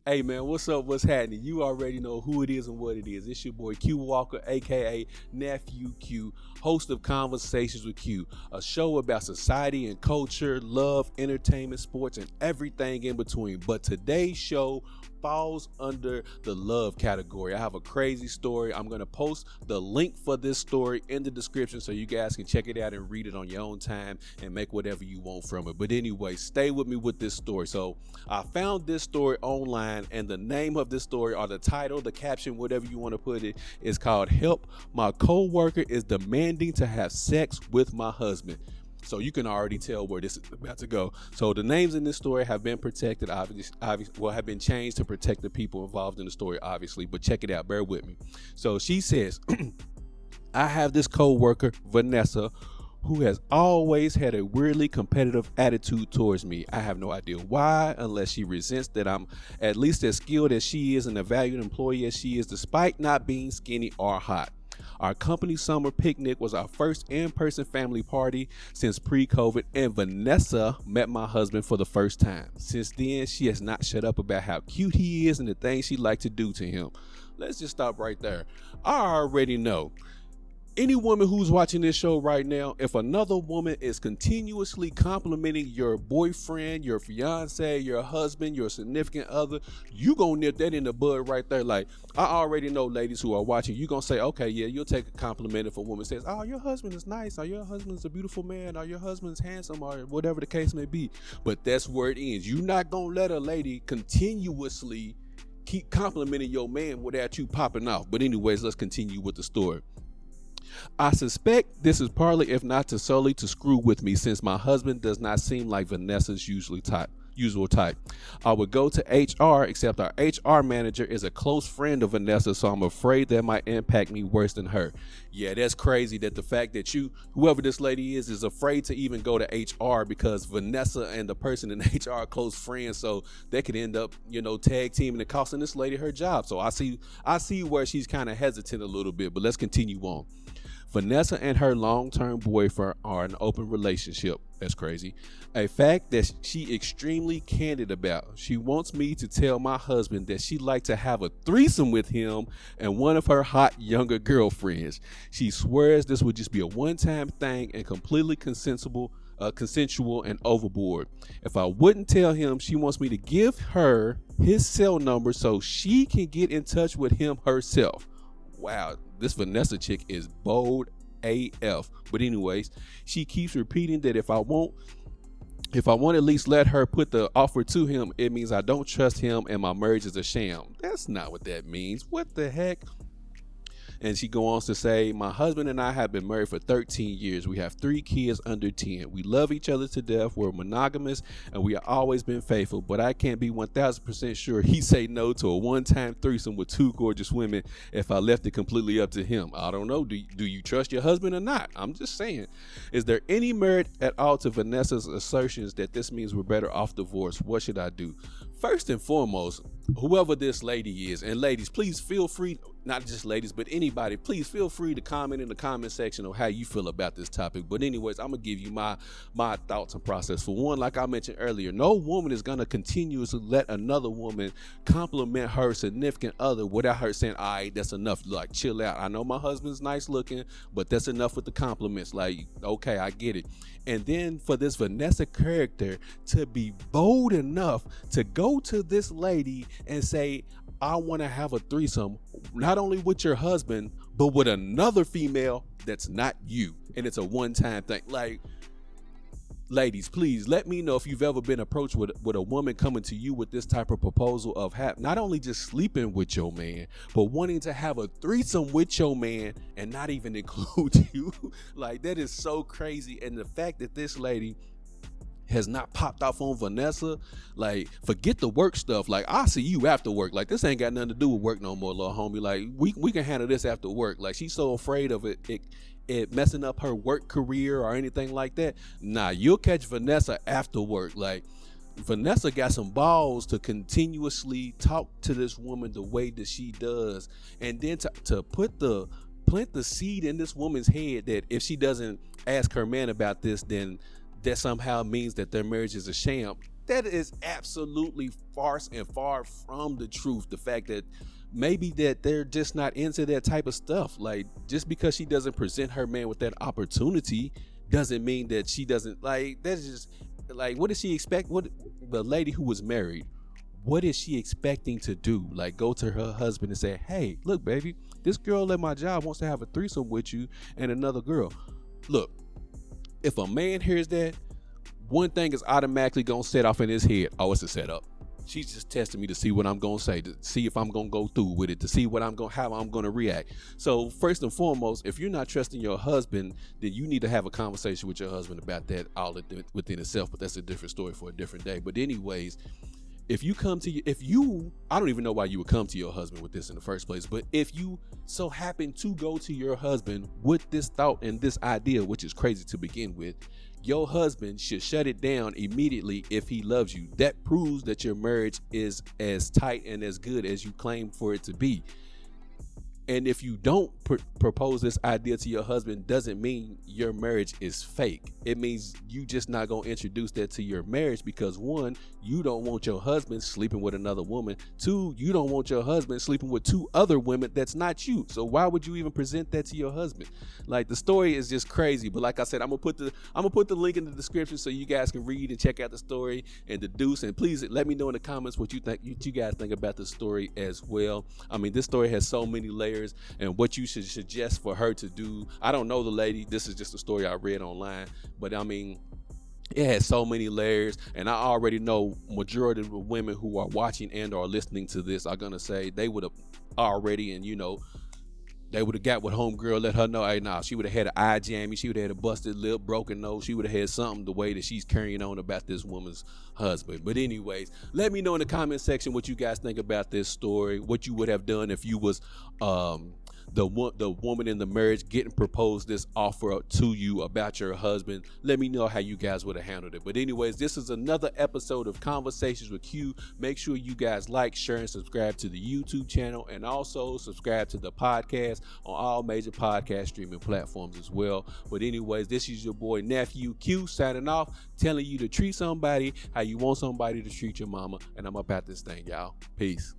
Hey man, what's up? What's happening? You already know who it is and what it is. It's your boy Q Walker, aka Nephew Q, host of Conversations with Q, a show about society and culture, love, entertainment, sports, and everything in between. But today's show falls under the love category. I have a crazy story. I'm gonna post the link for this story in the description so you guys can check it out and read it on your own time and make whatever you want from it. But anyway, stay with me with this story. So I found this story online, and the name of this story, or the title, the caption, whatever you want to put it, is called "Help! My coworker is demanding to have sex with my husband." So you can already tell where this is about to go. So the names in this story have been protected, have been changed to protect the people involved in the story, obviously. But check it out, bear with me. So she says, "I have this coworker, Vanessa, who has always had a weirdly competitive attitude towards me. I have no idea why, unless she resents that I'm at least as skilled as she is and a valued employee as she is, despite not being skinny or hot. Our company summer picnic was our first in-person family party since pre-COVID, and Vanessa met my husband for the first time. Since then, she has not shut up about how cute he is and the things she'd like to do to him." Let's just stop right there. I already know. Any woman who's watching this show right now, if another woman is continuously complimenting your boyfriend, your fiance, your husband, your significant other, you gonna nip that in the bud right there. Like, I already know, ladies who are watching, you gonna say, okay, yeah, you'll take a compliment if a woman says, "Oh, your husband is nice," or "Your husband's a beautiful man," or "Your husband's handsome," or whatever the case may be. But that's where it ends. You're not gonna let a lady continuously keep complimenting your man without you popping off. But anyways, let's continue with the story. "I suspect this is partly, if not to solely, to screw with me, since my husband does not seem like Vanessa's usual type. I would go to HR, except our HR manager is a close friend of Vanessa, so I'm afraid that might impact me worse than her." Yeah, that's crazy that the fact that whoever this lady is afraid to even go to HR because Vanessa and the person in HR are close friends, so they could end up, tag teaming and costing this lady her job. So I see where she's kind of hesitant a little bit, but let's continue on. "Vanessa and her long-term boyfriend are in an open relationship." That's crazy. "A fact that she extremely candid about. She wants me to tell my husband that she'd like to have a threesome with him and one of her hot younger girlfriends. She swears this would just be a one-time thing and completely consensual and overboard. If I wouldn't tell him, she wants me to give her his cell number so she can get in touch with him herself." Wow, this Vanessa chick is bold AF. But anyways, she keeps repeating that if I won't at least let her put the offer to him, it means I don't trust him and my marriage is a sham. That's not what that means. What the heck? And she goes on to say, "My husband and I have been married for 13 years. We have 3 kids under 10. We love each other to death. We're monogamous and we have always been faithful. But I can't be 1000% sure he say no to a one-time threesome with 2 gorgeous women if I left it completely up to him. I don't know. Do you trust your husband or not? I'm just saying. Is there any merit at all to Vanessa's assertions that this means we're better off divorced? What should I do?" First and foremost, whoever this lady is, and ladies, please feel free, not just ladies, but anybody, please feel free to comment in the comment section of how you feel about this topic. But anyways, I'm gonna give you my thoughts and process. For one, like I mentioned earlier, no woman is gonna continuously let another woman compliment her significant other without her saying, "All right, that's enough. Like, chill out. I know my husband's nice looking, but that's enough with the compliments. Like, okay, I get it." And then for this Vanessa character to be bold enough to go to this lady and say, "I want to have a threesome, not only with your husband, but with another female that's not you. And it's a one-time thing." Like, ladies, please let me know if you've ever been approached with a woman coming to you with this type of proposal of not only just sleeping with your man, but wanting to have a threesome with your man and not even include you. Like, that is so crazy. And the fact that this lady has not popped off on Vanessa, like, forget the work stuff. Like, I'll see you after work. Like, this ain't got nothing to do with work no more, little homie. Like, we can handle this after work. Like, she's so afraid of it messing up her work career or anything like that. Nah, you'll catch Vanessa after work. Like, Vanessa got some balls to continuously talk to this woman the way that she does, and then to plant the seed in this woman's head that if she doesn't ask her man about this, then that somehow means that their marriage is a sham. That is absolutely farce and far from the truth. The fact that maybe that they're just not into that type of stuff. Like, just because she doesn't present her man with that opportunity doesn't mean that she doesn't, like, that's just like, what does she expect? What the lady who was married, what is she expecting to do? Like, go to her husband and say, hey, look, baby, this girl at my job wants to have a threesome with you and another girl. Look, if a man hears that, one thing is automatically gonna set off in his head. Oh, it's a setup. She's just testing me to see what I'm gonna say, to see if I'm gonna go through with it, to see what how I'm gonna react. So first and foremost, if you're not trusting your husband, then you need to have a conversation with your husband about that all within itself. But that's a different story for a different day. But anyways, if you come to I don't even know why you would come to your husband with this in the first place, but if you so happen to go to your husband with this thought and this idea, which is crazy to begin with, your husband should shut it down immediately if he loves you. That proves that your marriage is as tight and as good as you claim for it to be. And if you don't propose this idea to your husband, doesn't mean your marriage is fake. It means you just not gonna introduce that to your marriage because, one, you don't want your husband sleeping with another woman. Two, you don't want your husband sleeping with two other women that's not you. So why would you even present that to your husband? Like, the story is just crazy. But like I said, I'm gonna put the link in the description so you guys can read and check out the story and deduce. And please let me know in the comments what you guys think about the story as well. I mean, this story has so many layers and what you should suggest for her to do. I don't know the lady. This is just a story I read online, but I mean, it has so many layers, and I already know majority of the women who are watching and are listening to this are gonna say they would have already, and they would have got with homegirl, let her know, hey, nah, she would have had an eye jammy, she would have had a busted lip, broken nose, she would have had something the way that she's carrying on about this woman's husband. But anyways, let me know in the comment section what you guys think about this story, what you would have done if you was the woman in the marriage getting proposed this offer to you about your husband. Let me know how you guys would have handled it. But anyways, this is another episode of Conversations with Q. Make sure you guys like, share, and subscribe to the YouTube channel, and also subscribe to the podcast on all major podcast streaming platforms as well. But anyways, this is your boy Nephew Q signing off, telling you to treat somebody how you want somebody to treat your mama. And I'm about this thing, y'all. Peace.